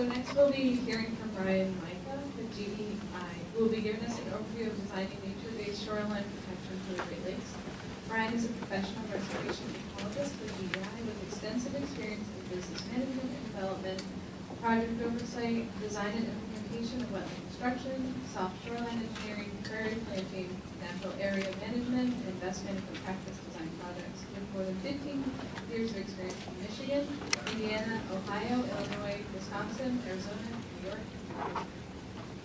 So next we'll be hearing from Brian Majka with GDI, who will be giving us an overview of designing nature-based shoreline protection for the Great Lakes. Brian is a professional restoration ecologist with GDI with extensive experience in business management and development, project oversight, design and implementation of wetland construction, soft shoreline engineering, prairie planting, natural area management, and best management practice design projects. With more than 15 years of experience in Michigan, Indiana, Ohio, Illinois, Wisconsin, Arizona, New York, and New Jersey.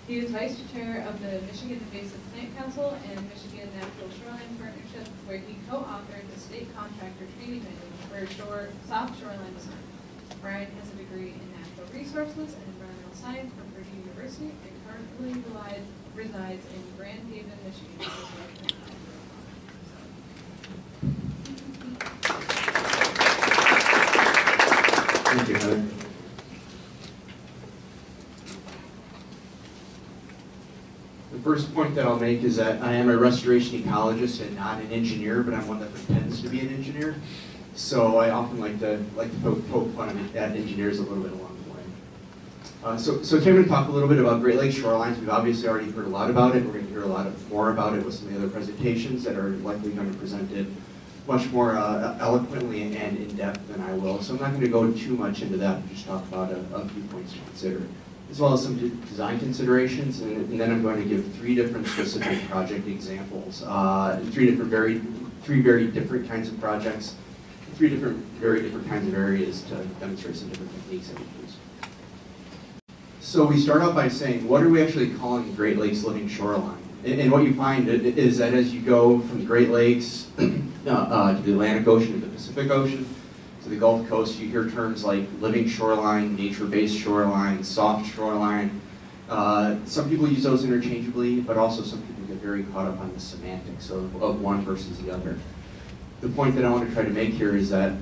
He is vice chair of the Michigan Invasive Plant Council and Michigan Natural Shoreline Partnership, where he co-authored the state contractor training manual for soft shoreline design. Brian has a degree in natural resources and environmental science from Purdue University and currently resides in Grand Haven, Michigan. Thank you, Heather. The first point that I'll make is that I am a restoration ecologist and not an engineer, but I'm one that pretends to be an engineer. So I often like to poke fun at engineers a little bit along the way. So today I'm going to talk a little bit about Great Lakes shorelines. We've obviously already heard a lot about it. We're going to hear a lot more about it with some of the other presentations that are likely going to present it much more eloquently and in depth than I will. So I'm not going to go too much into that, but just talk about a few points to consider, as well as some design considerations, and then I'm going to give 3 different specific project examples, 3 very different kinds of projects, 3 very different kinds of areas to demonstrate some different techniques that we use. So we start out by saying, what are we actually calling Great Lakes living shoreline? And what you find is that as you go from the Great Lakes to the Atlantic Ocean, to the Pacific Ocean, to the Gulf Coast, you hear terms like living shoreline, nature-based shoreline, soft shoreline. Some people use those interchangeably, but also some people get very caught up on the semantics of one versus the other. The point that I want to try to make here is that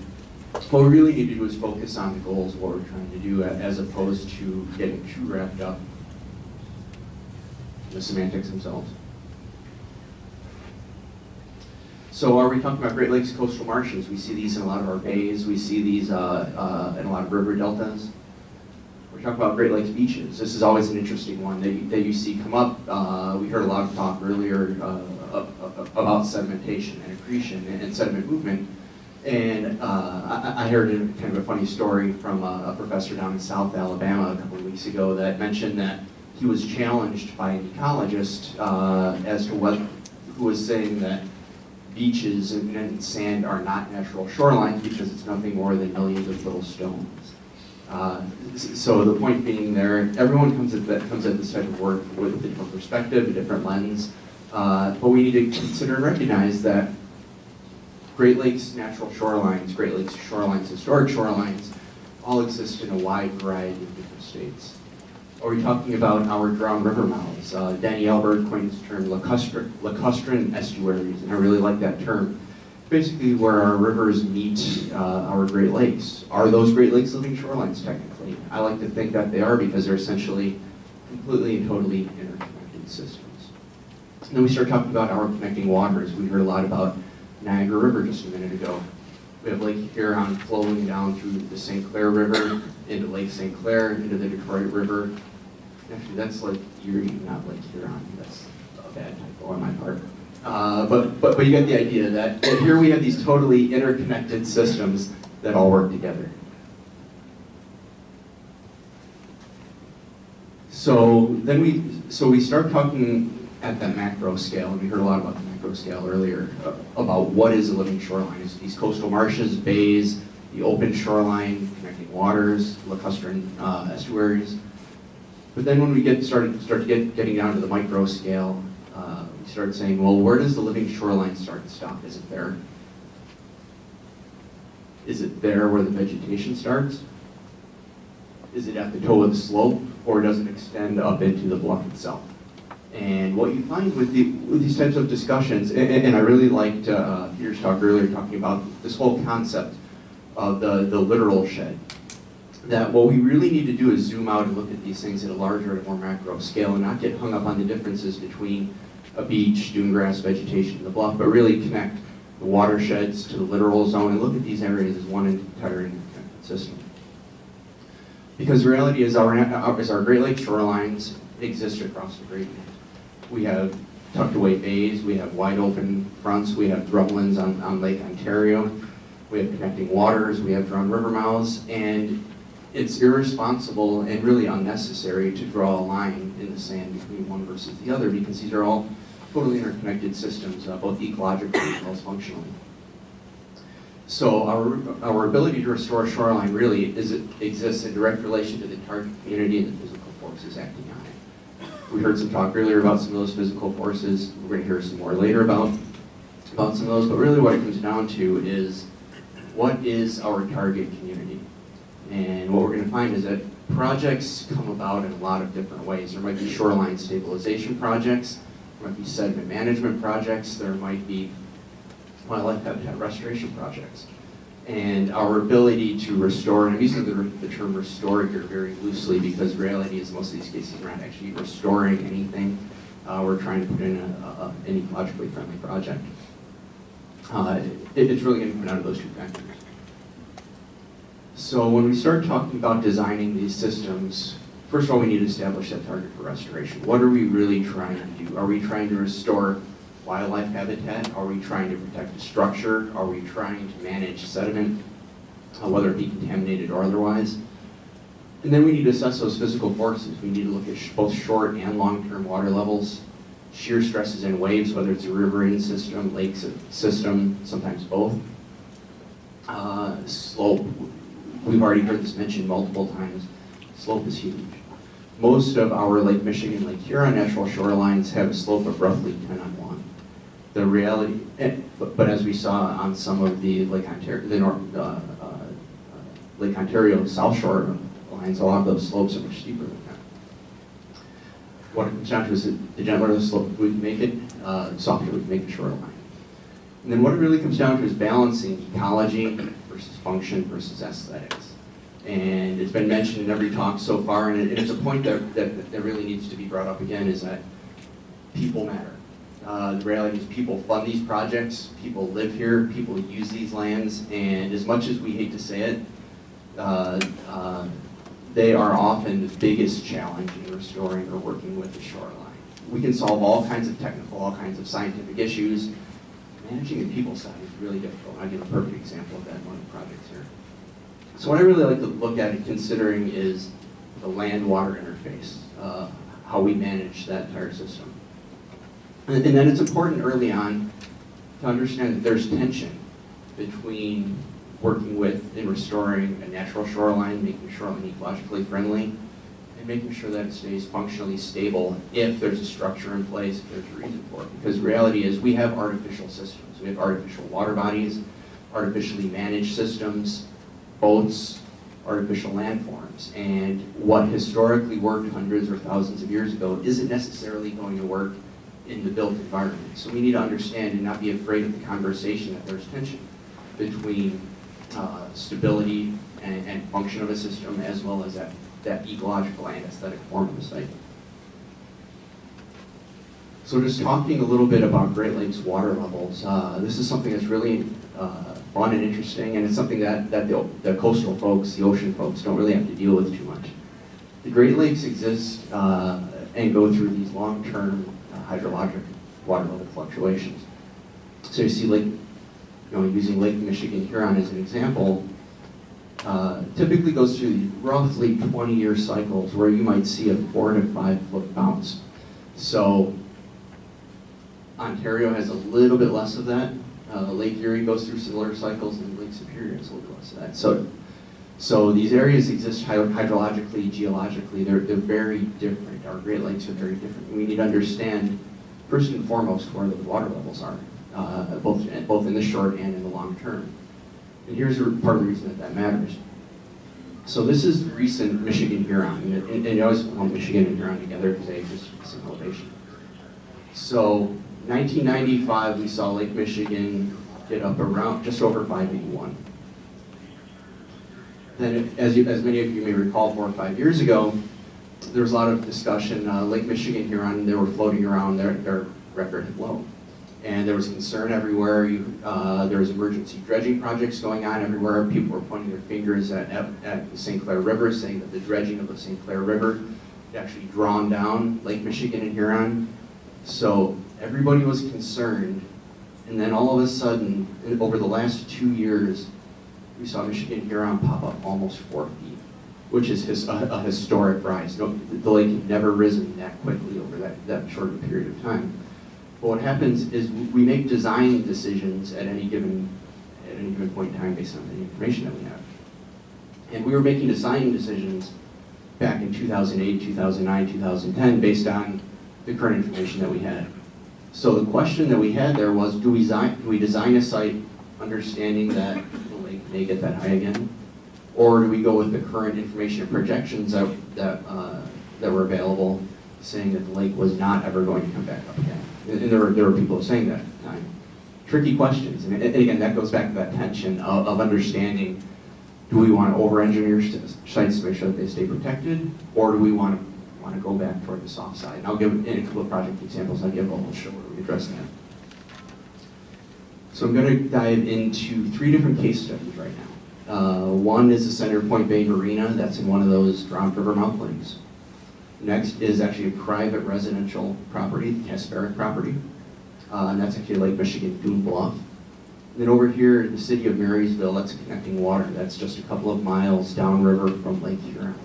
what we really need to do is focus on the goals of what we're trying to do, as opposed to getting too wrapped up in the semantics themselves. So are we talking about Great Lakes coastal marshes? We see these in a lot of our bays. We see these in a lot of river deltas. We're talking about Great Lakes beaches. This is always an interesting one that you see come up. We heard a lot of talk earlier about sedimentation and accretion and sediment movement. And I heard kind of a funny story from a professor down in South Alabama a couple of weeks ago that mentioned that he was challenged by an ecologist as to who was saying that beaches and sand are not natural shorelines because it's nothing more than millions of little stones. So the point being there, everyone comes at this type of work with a different perspective, a different lens, but we need to consider and recognize that Great Lakes natural shorelines, Great Lakes shorelines, historic shorelines, all exist in a wide variety of different states. Are we talking about our drowned river mouths? Danny Albert coined the term lacustrine estuaries, and I really like that term. Basically where our rivers meet our Great Lakes. Are those Great Lakes living shorelines technically? I like to think that they are because they're essentially completely and totally interconnected systems. And then we start talking about our connecting waters. We heard a lot about Niagara River just a minute ago. We have Lake Huron flowing down through the St. Clair River, into Lake St. Clair, into the Detroit River. Actually, that's Lake Erie, not Lake Huron. That's a bad typo on my part. But you get the idea that here we have these totally interconnected systems that all work together. So we start talking at that macro scale, and we heard a lot about the macro scale earlier, about what is a living shoreline. It's these coastal marshes, bays, the open shoreline, connecting waters, lacustrine estuaries. But then when we getting down to the micro scale, we start saying, well, where does the living shoreline start and stop? Is it there? Is it there where the vegetation starts? Is it at the toe of the slope, or does it extend up into the bluff itself? And what you find with these types of discussions, and I really liked Peter's talk earlier talking about this whole concept of the literal shed, that what we really need to do is zoom out and look at these things at a larger and more macro scale and not get hung up on the differences between a beach, dune grass, vegetation, and the bluff, but really connect the watersheds to the littoral zone and look at these areas as one entire interconnected system. Because the reality is our Great Lakes shorelines exist across the Great Lakes. We have tucked away bays, we have wide open fronts, we have drumlins on Lake Ontario, we have connecting waters, we have drawn river mouths, and it's irresponsible and really unnecessary to draw a line in the sand between one versus the other, because these are all totally interconnected systems, both ecologically as well as functionally. So our ability to restore a shoreline really exists in direct relation to the target community and the physical forces acting on it. We heard some talk earlier about some of those physical forces. We're going to hear some more later about some of those, but really what it comes down to is, what is our target community? And what we're going to find is that projects come about in a lot of different ways. There might be shoreline stabilization projects, there might be sediment management projects, there might be wildlife habitat restoration projects. And our ability to restore, and I'm using the term restore here very loosely because reality is most of these cases we're not actually restoring anything. We're trying to put in an ecologically friendly project. It's really going to come down to those two factors. So when we start talking about designing these systems, first of all, we need to establish that target for restoration. What are we really trying to do? Are we trying to restore wildlife habitat? Are we trying to protect a structure? Are we trying to manage sediment, whether it be contaminated or otherwise? And then we need to assess those physical forces. We need to look at both short and long-term water levels, shear stresses and waves, whether it's a riverine system, lake system, sometimes both. Slope, we've already heard this mentioned multiple times. Slope is huge. Most of our Lake Michigan, Lake Huron natural shorelines have a slope of roughly 10:1. The reality, but as we saw on some of the Lake Ontario, Lake Ontario South Shore lines, a lot of those slopes are much steeper than that. What it comes down to is that the gentler the slope we can make it, softer we can make the shoreline. And then what it really comes down to is balancing ecology versus function versus aesthetics. And it's been mentioned in every talk so far, and it's a point that really needs to be brought up again, is that people matter. The reality is people fund these projects, people live here, people use these lands, and as much as we hate to say it, they are often the biggest challenge in restoring or working with the shoreline. We can solve all kinds of technical, all kinds of scientific issues. Managing the people side is really difficult. I'll give a perfect example of that in one of the projects here. So what I really like to look at and considering is the land-water interface, how we manage that entire system. And then it's important early on to understand that there's tension between working with and restoring a natural shoreline, making shoreline ecologically friendly, and making sure that it stays functionally stable if there's a structure in place, if there's a reason for it. Because the reality is we have artificial systems. We have artificial water bodies, artificially managed systems, boats, artificial landforms. And what historically worked hundreds or thousands of years ago isn't necessarily going to work in the built environment. So we need to understand and not be afraid of the conversation that there's tension between stability and function of a system, as well as that ecological and aesthetic form of the site. So just talking a little bit about Great Lakes water levels, this is something that's really fun and interesting, and it's something that the coastal folks, the ocean folks, don't really have to deal with too much. The Great Lakes exist and go through these long-term hydrologic water level fluctuations. So you see, using Lake Michigan Huron as an example, typically goes through roughly 20-year cycles where you might see a 4 to 5 foot bounce. So Ontario has a little bit less of that. Lake Erie goes through similar cycles, and Lake Superior has a little less of that. So these areas exist hydrologically, geologically. They're very different. Our Great Lakes are very different. We need to understand, first and foremost, where the water levels are, both in the short and in the long term. And here's part of the reason that matters. So this is recent Michigan Huron, and I always call Michigan and Huron together because they exist at the same elevation. So 1995, we saw Lake Michigan get up around just over 581. Then, as many of you may recall, 4 or 5 years ago, there was a lot of discussion. Lake Michigan Huron, they were floating around their record low. And there was concern everywhere. There was emergency dredging projects going on everywhere. People were pointing their fingers at the St. Clair River, saying that the dredging of the St. Clair River had actually drawn down Lake Michigan and Huron. So everybody was concerned. And then all of a sudden, over the last 2 years, we saw Michigan Huron pop up almost 4 feet, which is a historic rise. The lake had never risen that quickly over that short period of time. But what happens is we make design decisions at any given point in time based on the information that we have. And we were making design decisions back in 2008, 2009, 2010 based on the current information that we had. So the question that we had there was, do we design a site understanding that the lake may get that high again? Or do we go with the current information and projections that were available, saying that the lake was not ever going to come back up again? And there were people saying that at the time. Tricky questions. And again, that goes back to that tension of understanding, do we want to over-engineer sites to make sure that they stay protected, or do we want to go back toward the soft side? And I'll give, in a couple of project examples, I'll show where we address that. So I'm going to dive into 3 different case studies right now. One is the Center Point Bay Marina. That's in one of those drowned river mouth lakes. Next is actually a private residential property, the Casperric property. And that's actually Lake Michigan Dune Bluff. And then over here in the city of Marysville, that's connecting water. That's just a couple of miles downriver from Lake Huron.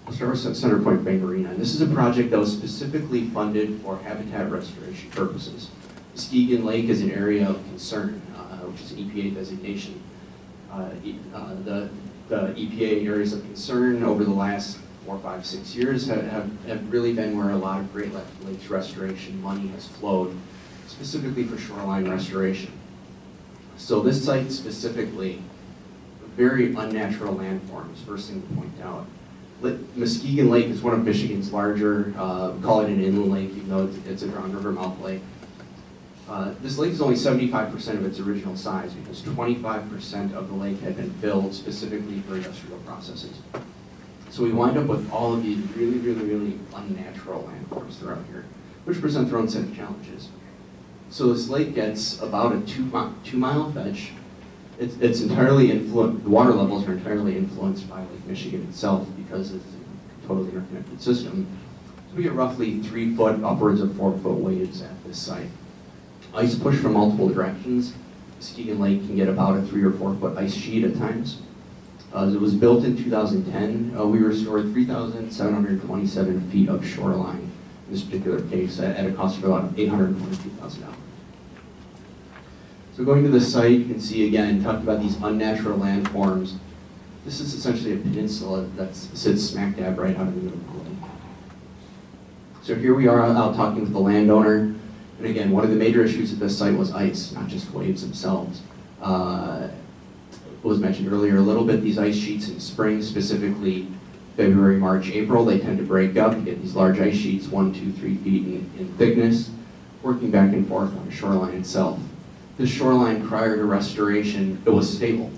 I'll start with Center Point Bay Marina. And this is a project that was specifically funded for habitat restoration purposes. Muskegon Lake is an area of concern, which is an EPA designation. The EPA areas of concern over the last 4, 5, 6 years have really been where a lot of Great Lakes restoration money has flowed, specifically for shoreline restoration. So this site specifically, very unnatural landforms, first thing to point out. Muskegon Lake is one of Michigan's larger, we call it an inland lake, even though it's a drowned river mouth lake. This lake is only 75% of its original size because 25% of the lake had been filled specifically for industrial processes. So we wind up with all of these really, really, really unnatural landforms throughout here, which present their own set of challenges. So this lake gets about a 2-mile fetch. It's entirely influenced, the water levels are entirely influenced by Lake Michigan itself because it's a totally interconnected system. So we get roughly 3 foot, upwards of 4 foot waves at this site. Ice push from multiple directions. Muskegon Lake can get about a 3 or 4 foot ice sheet at times. It was built in 2010. We restored 3,727 feet of shoreline in this particular case at a cost of about $822,000. So going to the site, you can see again, talked about these unnatural landforms. This is essentially a peninsula that sits smack dab right out of the middle of the lake. So here we are out talking with the landowner. And again, one of the major issues at this site was ice, not just waves themselves. Was mentioned earlier a little bit, these ice sheets in spring, specifically February, March, April, they tend to break up. You get these large ice sheets, 1, 2, 3 feet in thickness, working back and forth on the shoreline itself. The shoreline prior to restoration, it was stable.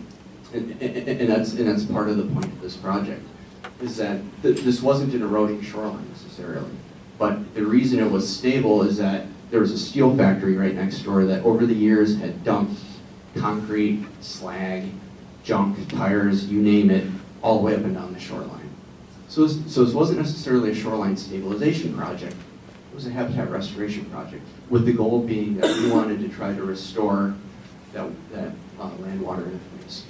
And that's part of the point of this project, is that this wasn't an eroding shoreline necessarily. But the reason it was stable is that there was a steel factory right next door that over the years had dumped concrete, slag, junk, tires, you name it, all the way up and down the shoreline. So this wasn't necessarily a shoreline stabilization project, it was a habitat restoration project, with the goal being that we wanted to try to restore that land water interface.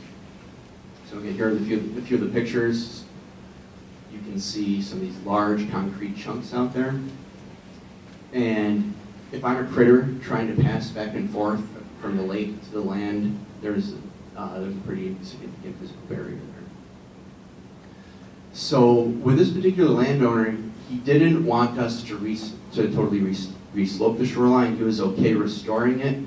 So again, here are a few of the pictures. You can see some of these large concrete chunks out there. And if I'm a critter trying to pass back and forth from the lake to the land, there's a pretty significant physical barrier there. So with this particular landowner, he didn't want us to totally re-slope the shoreline. He was okay restoring it,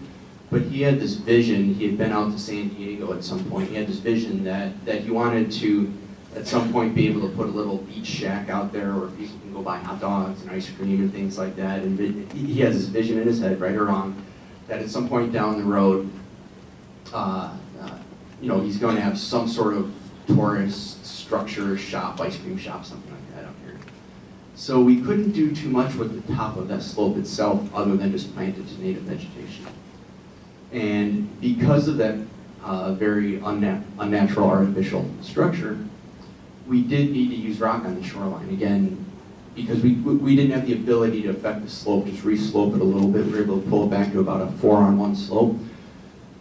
but he had this vision. He had been out to San Diego at some point. He had this vision that he wanted to, at some point, be able to put a little beach shack out there where people can go buy hot dogs and ice cream and things like that. And he has this vision in his head, right or wrong, that at some point down the road, he's going to have some sort of tourist structure shop, ice cream shop, something like that up here. So we couldn't do too much with the top of that slope itself other than just plant it to native vegetation. And because of that very unnatural artificial structure, we did need to use rock on the shoreline. Again, because we didn't have the ability to affect the slope, just re-slope it a little bit. We were able to pull it back to about a 4-on-1 slope.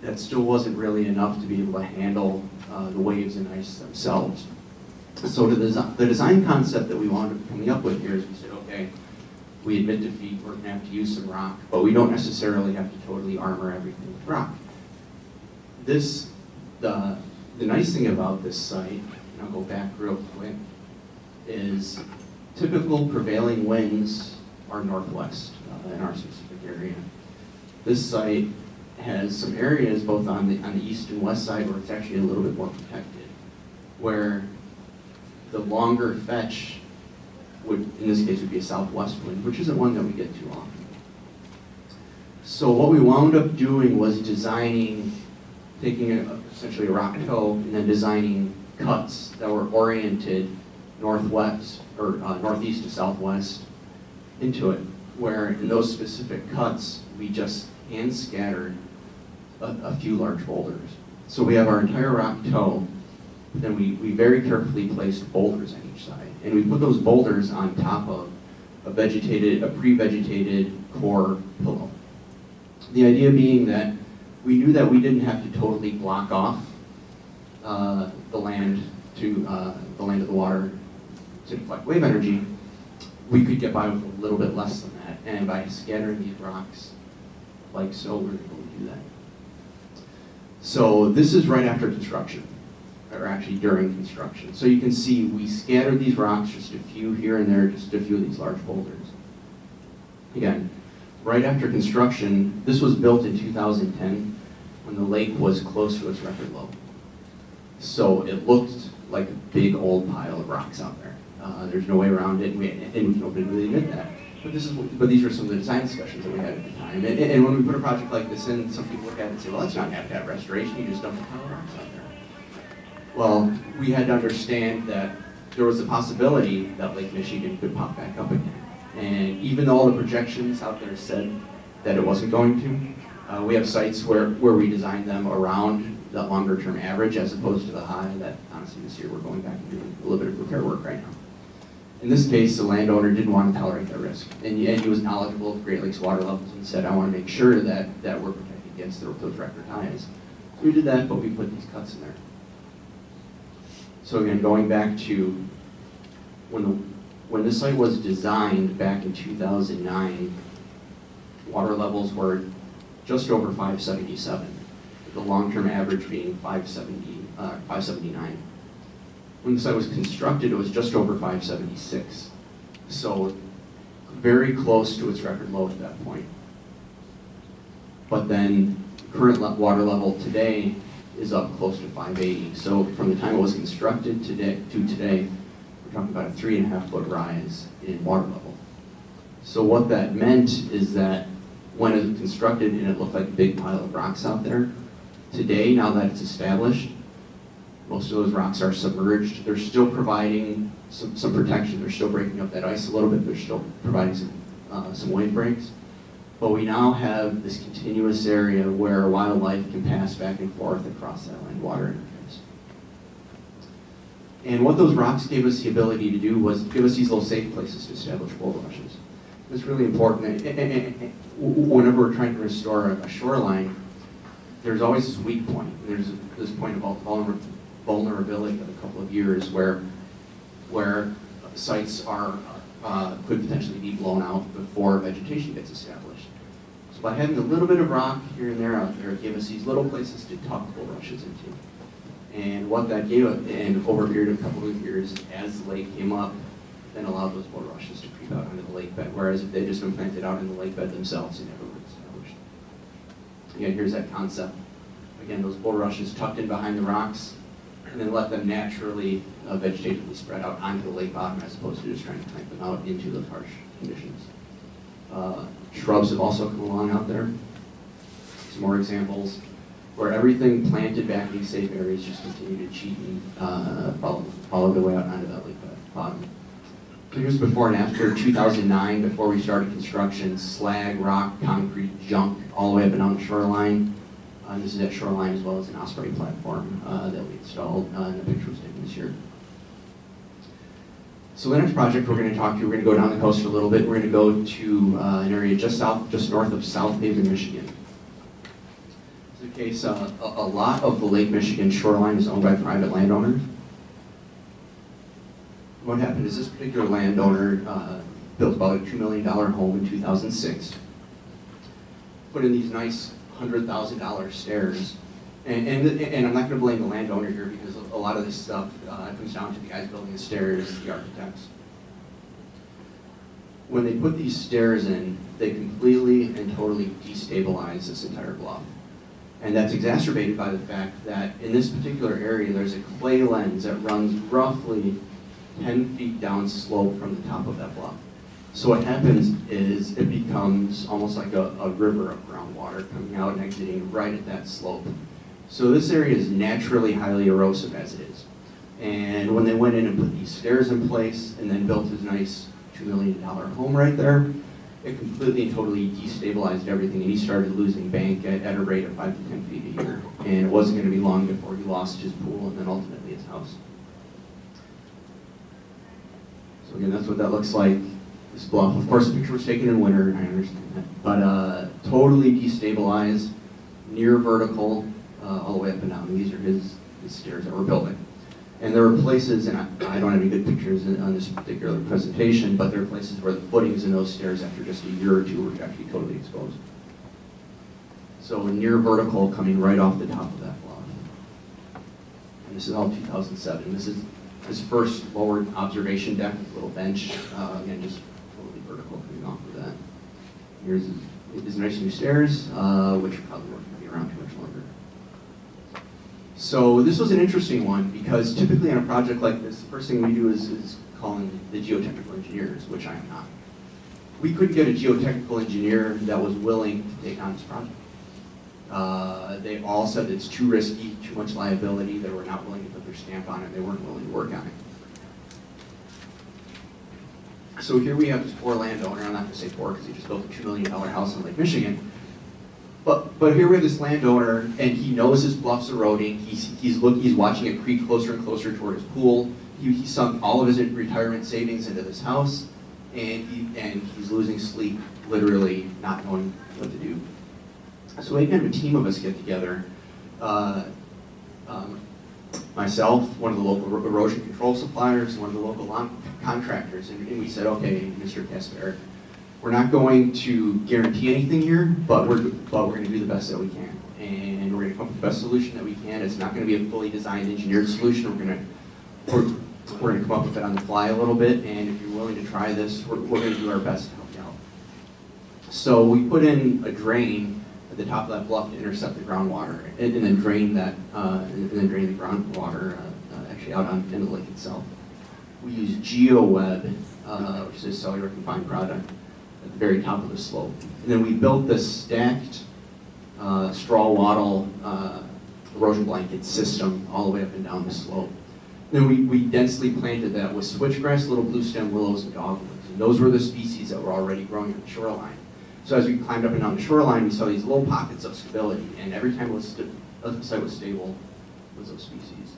That still wasn't really enough to be able to handle the waves and ice themselves. So the design concept that we wound up coming up with here is we said, okay, we admit defeat, we're going to have to use some rock, but we don't necessarily have to totally armor everything with rock. The nice thing about this site, and I'll go back real quick, is typical prevailing winds are northwest in our specific area. This site has some areas both on the east and west side where it's actually a little bit more protected, where the longer fetch would, in this case, would be a southwest wind, which isn't one that we get too often. So what we wound up doing was designing, taking essentially a rock toe and then designing cuts that were oriented northwest or northeast to southwest into it, where in those specific cuts we just hand scattered a few large boulders. So we have our entire rock toe, then we very carefully placed boulders on each side, and we put those boulders on top of a pre-vegetated core pillow. The idea being that we knew that we didn't have to totally block off the land of the water to deflect wave energy. We could get by with a little bit less than that, and by scattering these rocks like so, we were able to do that. So this is right after construction, or actually during construction. So you can see we scattered these rocks, just a few here and there, just a few of these large boulders. Again, right after construction, this was built in 2010 when the lake was close to its record low. So it looked like a big old pile of rocks out there. There's no way around it, and we can openly admit that. But these were some of the design discussions that we had at the time. And when we put a project like this in, some people look at it and say, well, that's not habitat restoration, you just dump a pile of rocks out there. Well, we had to understand that there was a possibility that Lake Michigan could pop back up again. And even though all the projections out there said that it wasn't going to, we have sites where we designed them around that longer term average as opposed to the high that honestly this year we're going back and doing a little bit of repair work right now. In this case, the landowner didn't want to tolerate that risk. And he was knowledgeable of Great Lakes water levels and said, I want to make sure that we're protected against those record highs. So we did that, but we put these cuts in there. So again, going back to when this site was designed back in 2009, water levels were just over 577, with the long-term average being 579. When the site was constructed, it was just over 576. So very close to its record low at that point. But then current water level today is up close to 580. So from the time it was constructed to today, we're talking about a 3.5-foot rise in water level. So what that meant is that when it was constructed and it looked like a big pile of rocks out there, today, now that it's established, most of those rocks are submerged. They're still providing some protection. They're still breaking up that ice a little bit. They're still providing some wave breaks. But we now have this continuous area where wildlife can pass back and forth across that land-water interface. And what those rocks gave us the ability to do was give us these little safe places to establish bulrushes. It's really important. And whenever we're trying to restore a shoreline, there's always this weak point. There's this point of vulnerability of a couple of years where sites could potentially be blown out before vegetation gets established. So by having a little bit of rock here and there out there, it gave us these little places to tuck bulrushes into. And what that gave us, and over a period of a couple of years, as the lake came up, then allowed those bulrushes to creep out onto the lake bed. Whereas if they'd just been planted out in the lake bed themselves, they never would have established. Again, here's that concept. Again, those bulrushes tucked in behind the rocks, and then let them naturally vegetatively spread out onto the lake bottom as opposed to just trying to plant them out into those harsh conditions. Shrubs have also come along out there. Some more examples where everything planted back in these safe areas just continue to cheat and follow the way out onto that lake bottom. So here's before and after 2009, before we started construction, slag, rock, concrete, junk, all the way up and down the shoreline. This is at shoreline as well as an osprey platform that we installed, and the picture was taken this year. So the next project we're going to talk to, we're going to go down the coast for a little bit. We're going to go to an area just north of South Haven, Michigan. In this case, a lot of the Lake Michigan shoreline is owned by private landowners. What happened is this particular landowner built about a $2 million home in 2006. Put in these nice $100,000 stairs. And I'm not going to blame the landowner here because a lot of this stuff comes down to the guys building the stairs, the architects. When they put these stairs in, they completely and totally destabilize this entire bluff. And that's exacerbated by the fact that in this particular area, there's a clay lens that runs roughly 10 feet down slope from the top of that bluff. So what happens is it becomes almost like a river of groundwater coming out and exiting right at that slope. So this area is naturally highly erosive as it is. And when they went in and put these stairs in place and then built this nice $2 million home right there, it completely and totally destabilized everything, and he started losing bank at a rate of 5 to 10 feet a year. And it wasn't going to be long before he lost his pool and then ultimately his house. So again, that's what that looks like. This bluff, of course, the picture was taken in winter, and I understand that, but totally destabilized, near vertical, all the way up and down. These are his stairs that we're building. And there are places, and I don't have any good pictures on this particular presentation, but there are places where the footings in those stairs after just a year or two were actually totally exposed. So near vertical coming right off the top of that bluff. And this is all 2007. This is his first lowered observation deck with a little bench, again, just totally vertical coming off of that. Here's his nice new stairs, which probably weren't going to be around too much longer. So this was an interesting one because typically on a project like this, the first thing we do is call in the geotechnical engineers, which I am not. We couldn't get a geotechnical engineer that was willing to take on this project. They all said it's too risky, too much liability. They were not willing to put their stamp on it. They weren't willing to work on it. So here we have this poor landowner. I'm not going to say poor because he just built a $2 million house in Lake Michigan. But here we have this landowner, and he knows his bluff's eroding. He's watching it creep closer and closer toward his pool. He sunk all of his retirement savings into this house, and he's losing sleep, literally not knowing what to do. So we had a team of us get together. Myself, one of the local erosion control suppliers, one of the local contractors, and we said, okay, Mr. Kasper, we're not going to guarantee anything here, but we're going to do the best that we can. And we're going to come up with the best solution that we can. It's not going to be a fully designed, engineered solution. We're going to come up with it on the fly a little bit, and if you're willing to try this, we're going to do our best to help you out. So we put in a drain at the top of that bluff to intercept the groundwater, and then drain that, the groundwater actually out into the lake itself. We use GeoWeb, which is a cellular confined product, at the very top of the slope. And then we built this stacked straw wattle erosion blanket system all the way up and down the slope. And then we densely planted that with switchgrass, little blue stem willows, and dogwoods. And those were the species that were already growing on the shoreline. So as we climbed up and down the shoreline, we saw these little pockets of stability. And every time the site was stable, was those species.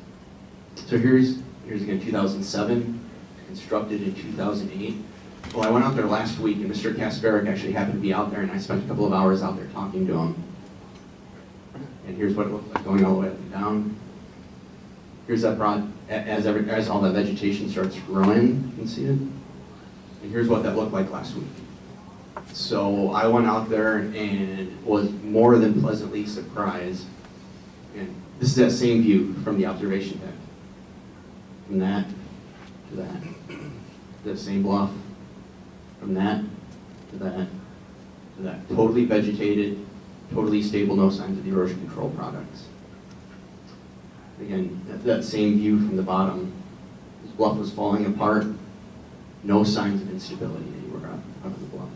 So here's again 2007, constructed in 2008. Well, I went out there last week, and Mr. Kasperek actually happened to be out there, and I spent a couple of hours out there talking to him. And here's what it looked like going all the way up and down. Here's that broad, as all that vegetation starts growing, you can see it. And here's what that looked like last week. So I went out there and was more than pleasantly surprised. And this is that same view from the observation deck. From that to that. The same bluff. From that to that to that. Totally vegetated, totally stable, no signs of the erosion control products. Again, that same view from the bottom. This bluff was falling apart, no signs of instability anywhere out of the bluff.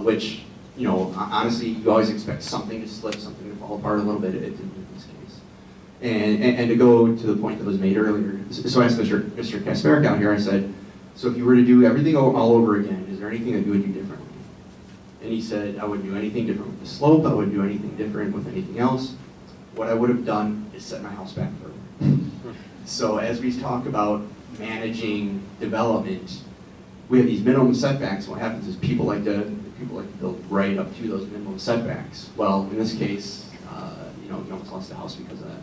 Which, you know, honestly, you always expect something to slip, something to fall apart a little bit. It didn't in this case. And to go to the point that was made earlier, so I asked Mr. Kasperek out here, I said, So if you were to do everything all over again, is there anything that you would do differently? And he said, I wouldn't do anything different with the slope, I wouldn't do anything different with anything else. What I would have done is set my house back further. So as we talk about managing development, we have these minimum setbacks. What happens is people like to build right up to those minimum setbacks. Well, in this case, you almost lost the house because of that.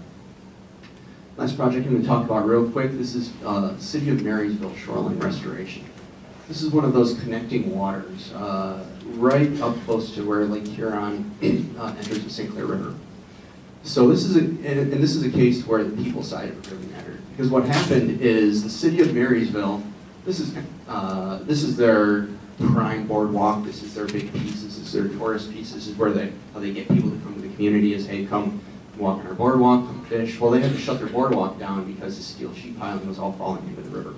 Last project I'm going to talk about real quick. This is City of Marysville Shoreline Restoration. This is one of those connecting waters, right up close to where Lake Huron enters the St. Clair River. So this is a case where the people side of it really mattered, because what happened is the City of Marysville, this is their prime boardwalk. This is their big piece. This is their tourist piece. This is where how they get people to come to the community. Is, hey, come walk on our boardwalk, come fish. Well, they had to shut their boardwalk down because the steel sheet piling was all falling into the river.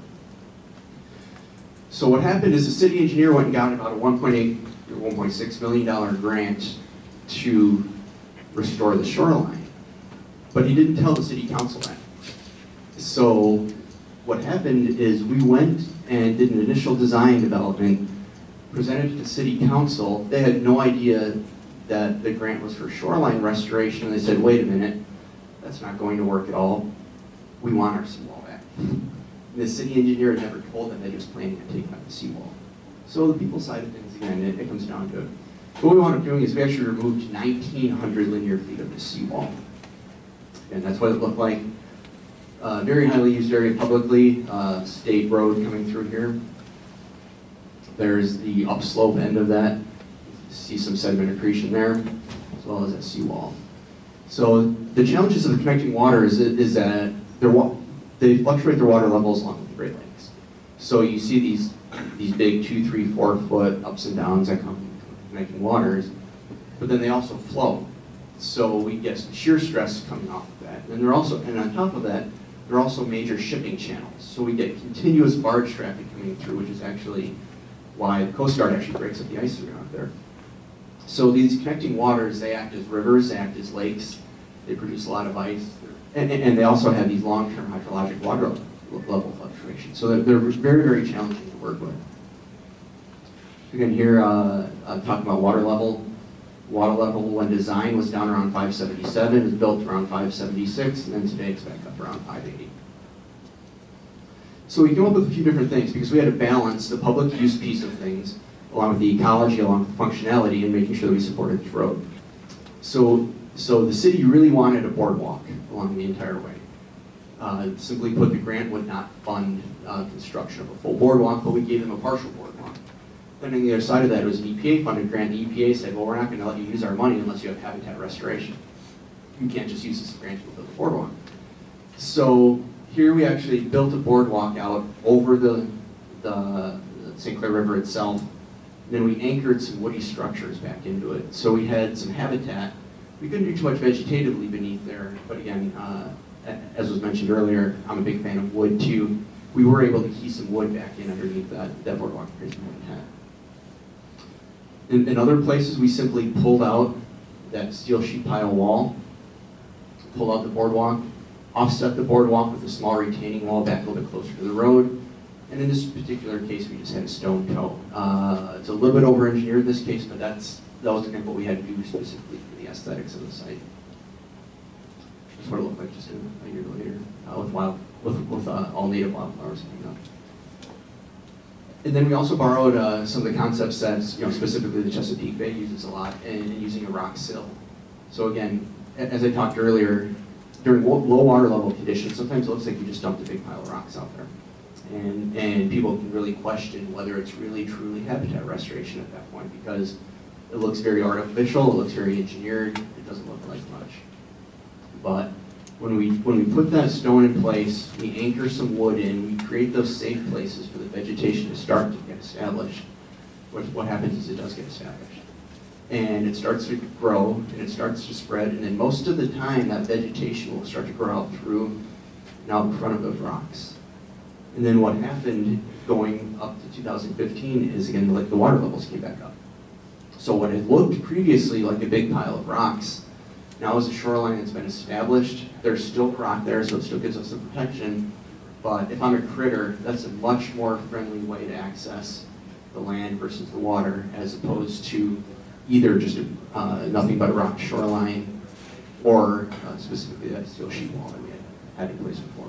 So what happened is the city engineer went and got about a $1.8 or $1.6 million grant to restore the shoreline, but he didn't tell the city council that. So what happened is we went and did an initial design development, presented to the city council. They had no idea that the grant was for shoreline restoration, and they said, wait a minute, that's not going to work at all. We want our seawall back. And the city engineer had never told them that he was planning on taking out the seawall. So the people side of things, again, it comes down to it. What we wound up doing is we actually removed 1,900 linear feet of the seawall. And that's what it looked like. Very highly used area publicly, state road coming through here. There's the upslope end of that. See some sediment accretion there, as well as that seawall. So the challenges of the connecting waters is that they fluctuate their water levels along with the Great Lakes. So you see these big 2, 3, 4 foot ups and downs that come from connecting waters, but then they also flow. So we get some shear stress coming off of that. And on top of that, there are also major shipping channels. So we get continuous barge traffic coming through, which is actually why the Coast Guard actually breaks up the ice around there. So these connecting waters, they act as rivers, they act as lakes, they produce a lot of ice, and they also have these long-term hydrologic water level fluctuations. So they're very, very challenging to work with. Again, here, talking about water level. Water level when designed was down around 577, it was built around 576, and then today it's back up around 580. So we came up with a few different things because we had to balance the public use piece of things along with the ecology, along with functionality, and making sure that we supported this road. So the city really wanted a boardwalk along the entire way. Simply put, the grant would not fund construction of a full boardwalk, but we gave them a partial boardwalk. Then on the other side of that, it was an EPA-funded grant. The EPA said, well, we're not going to let you use our money unless you have habitat restoration. You can't just use this grant to build a boardwalk. So here we actually built a boardwalk out over the St. Clair River itself. Then we anchored some woody structures back into it. So we had some habitat. We couldn't do too much vegetatively beneath there, but again, as was mentioned earlier, I'm a big fan of wood too. We were able to key some wood back in underneath that boardwalk and create some habitat. In other places, we simply pulled out that steel sheet pile wall, pulled out the boardwalk, offset the boardwalk with a small retaining wall back a little bit closer to the road. And in this particular case, we just had a stone toe. It's a little bit over-engineered in this case, but that was kind of what we had to do specifically for the aesthetics of the site. That's what it looked like just a year later, with all native wildflowers coming up. And then we also borrowed some of the concepts that specifically the Chesapeake Bay uses a lot, and using a rock sill. So again, as I talked earlier, during low water level conditions, sometimes it looks like you just dumped a big pile of rocks out there. And people can really question whether it's really truly habitat restoration at that point, because it looks very artificial, it looks very engineered, it doesn't look like much. But when we put that stone in place, we anchor some wood in, we create those safe places for the vegetation to start to get established. What happens is it does get established. And it starts to grow, and it starts to spread, and then most of the time that vegetation will start to grow out through and out in front of those rocks. And then what happened going up to 2015 is, again, like the water levels came back up. So what had looked previously like a big pile of rocks, now is a shoreline that's been established. There's still rock there, so it still gives us the protection, But if I'm a critter, that's a much more friendly way to access the land versus the water, as opposed to either just nothing but a rock shoreline, or specifically that steel sheet wall that we had in place before.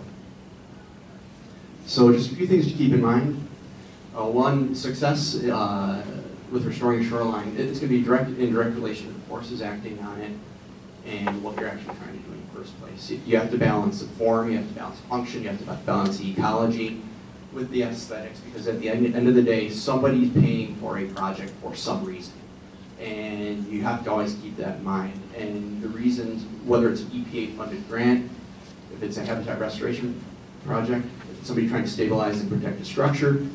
So just a few things to keep in mind. One, success with restoring a shoreline, it's going to be in direct relation to the forces acting on it and what you're actually trying to do in the first place. You have to balance the form, you have to balance function, you have to balance the ecology with the aesthetics, because at the end of the day, somebody's paying for a project for some reason. And you have to always keep that in mind. And the reasons, whether it's an EPA-funded grant, if it's a habitat restoration project, if it's somebody trying to stabilize and protect a structure,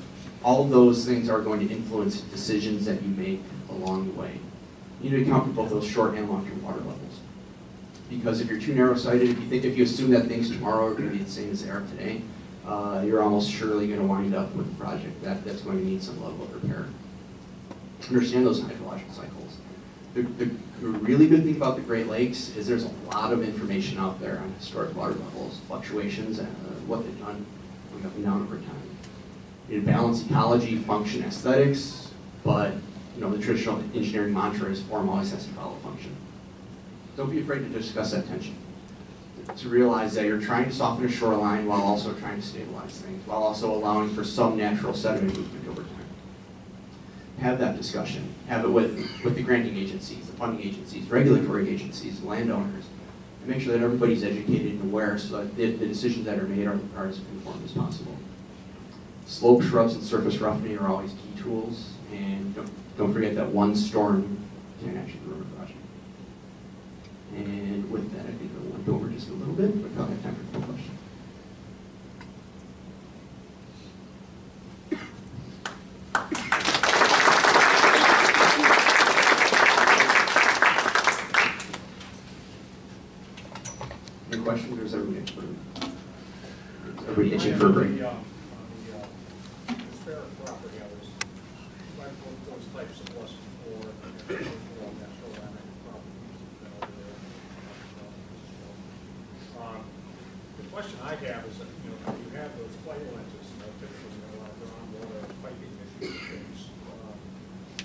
all of those things are going to influence decisions that you make along the way. You need to account for both those short and long-term water levels. Because if you're too narrow-sighted, if you assume that things tomorrow are going to be the same as they are today, you're almost surely going to wind up with a project that's going to need some level of repair. Understand those hydrological cycles. The really good thing about the Great Lakes is there's a lot of information out there on historic water levels, fluctuations, and what they've done going up and down over time. You need to balance ecology, function, aesthetics, but the traditional engineering mantra is form always has to follow function. Don't be afraid to discuss that tension. To realize that you're trying to soften a shoreline while also trying to stabilize things, while also allowing for some natural sediment movement over time. Have that discussion. Have it with the granting agencies, the funding agencies, regulatory agencies, landowners, and make sure that everybody's educated and aware so that the decisions that are made are as informed as possible. Slope shrubs and surface roughening are always key tools, and don't forget that one storm can actually ruin a project. And with that, I think I went over just a little bit, but probably have time for a question. Any questions, or is everybody itching for a break? The question I have is that, you have those flight lenses, typically a lot of groundwater piping issues.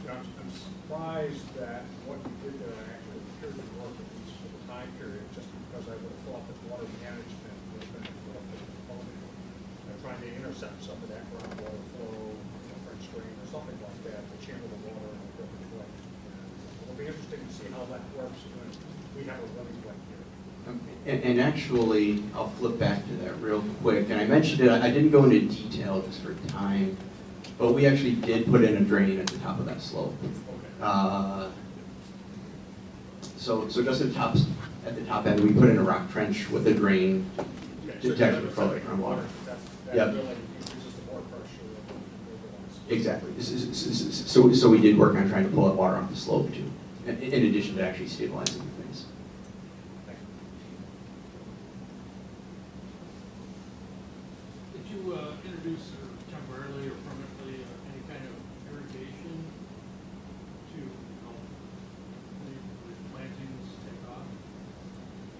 I'm surprised that what you did there actually appeared to work, at least for the time period, just because I would have thought that water management would have been a component. Trying to intercept some of that groundwater flow, French drain or something like that, to channel the water in a different way. It'll be interesting to see how that works when we have a running lake here. And actually, I'll flip back to that real quick. And I mentioned it, I didn't go into detail just for time, but we actually did put in a drain at the top of that slope. So just at the top end, we put in a rock trench with a drain to actually flow it from water. Yep. Exactly. So we did work on trying to pull that water off the slope too, in addition to actually stabilizing things. Did you introduce temporarily or permanently any kind of irrigation to help the plantings take off?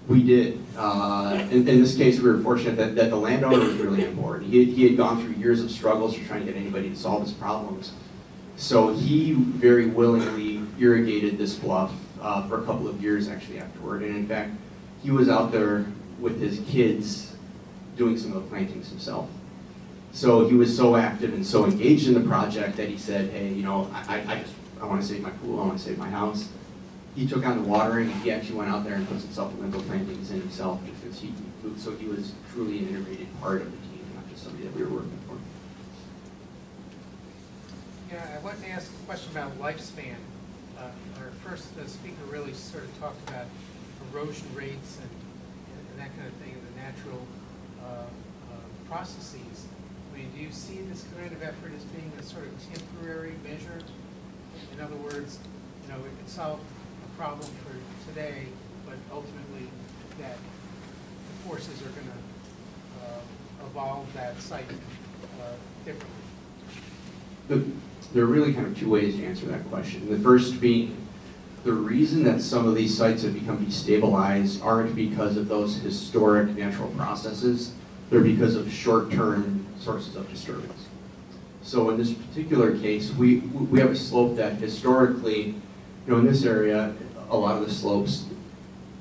We did. In this case, we were fortunate that the landowner was really on board. He had gone through years of struggles to try and get anybody to solve his problems. So he very willingly irrigated this bluff for a couple of years actually afterward. And in fact, he was out there with his kids doing some of the plantings himself. So he was so active and so engaged in the project that he said, hey, I want to save my pool, I want to save my house. He took on the watering, and he actually went out there and put some supplemental plantings in himself, because so he was truly an integrated part of the team, not just somebody that we were working for. Yeah, I wanted to ask a question about lifespan. Our first speaker really sort of talked about erosion rates and that kind of thing, and the natural processes. I mean, do you see this kind of effort as being a sort of temporary measure? In other words, it can solve a problem for today, but ultimately that the forces are going to evolve that site differently. There are really kind of two ways to answer that question. The first being, the reason that some of these sites have become destabilized aren't because of those historic natural processes. they're because of short-term sources of disturbance. So in this particular case, we have a slope that historically, in this area, a lot of the slopes,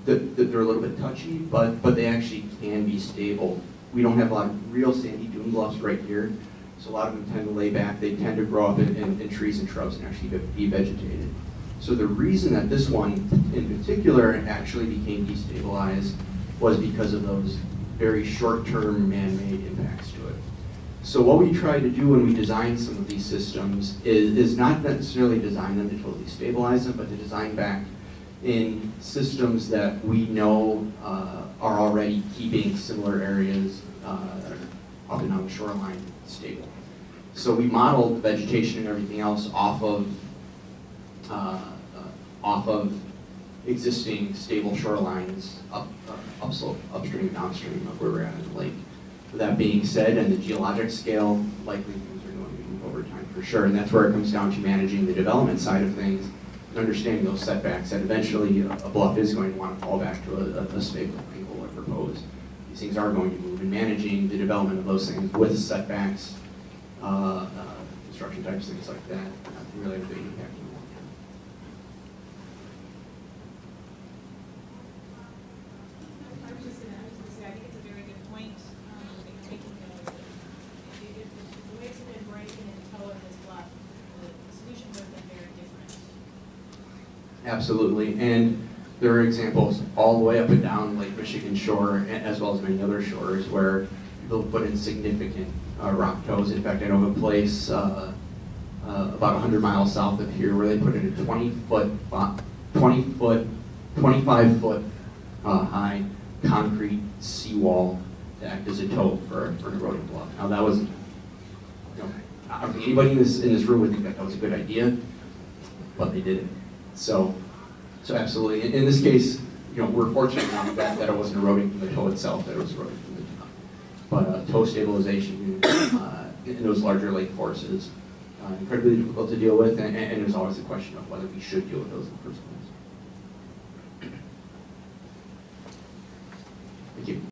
they're a little bit touchy, but they actually can be stable. We don't have a lot of real sandy dune bluffs right here, so a lot of them tend to lay back. They tend to grow up in trees and shrubs and actually be vegetated. So the reason that this one in particular actually became destabilized was because of those very short-term man-made impacts to it. So what we try to do when we design some of these systems is not necessarily design them to totally stabilize them, but to design back in systems that we know are already keeping similar areas up and down the shoreline stable. So we modeled the vegetation and everything else off of existing stable shorelines upslope, upstream and downstream of where we're at in the lake. With that being said, and the geologic scale, likely things are going to move over time for sure, and that's where it comes down to managing the development side of things and understanding those setbacks, that eventually a bluff is going to want to fall back to a stable angle or proposed. These things are going to move, and managing the development of those things with setbacks, construction types, things like that, really have a big impact on the long term. I was just gonna say, I think it's a very good point that you're making. If the waves have been breaking in the toe of this bluff, the solution would have been very different. Absolutely, and there are examples all the way up and down Lake Michigan shore, as well as many other shores, where people have put in significant rock toes. In fact, I know of a place about 100 miles south of here where they put in a 25-foot high concrete seawall to act as a toe for an eroding bluff. Now that was, I don't think anybody in this room would think that was a good idea, but they did it. So absolutely. In this case, we're fortunate enough that it wasn't eroding from the toe itself, that it was eroding from the top. But toe stabilization in those larger lake forces, incredibly difficult to deal with, and there's always the question of whether we should deal with those in the first place. Thank you.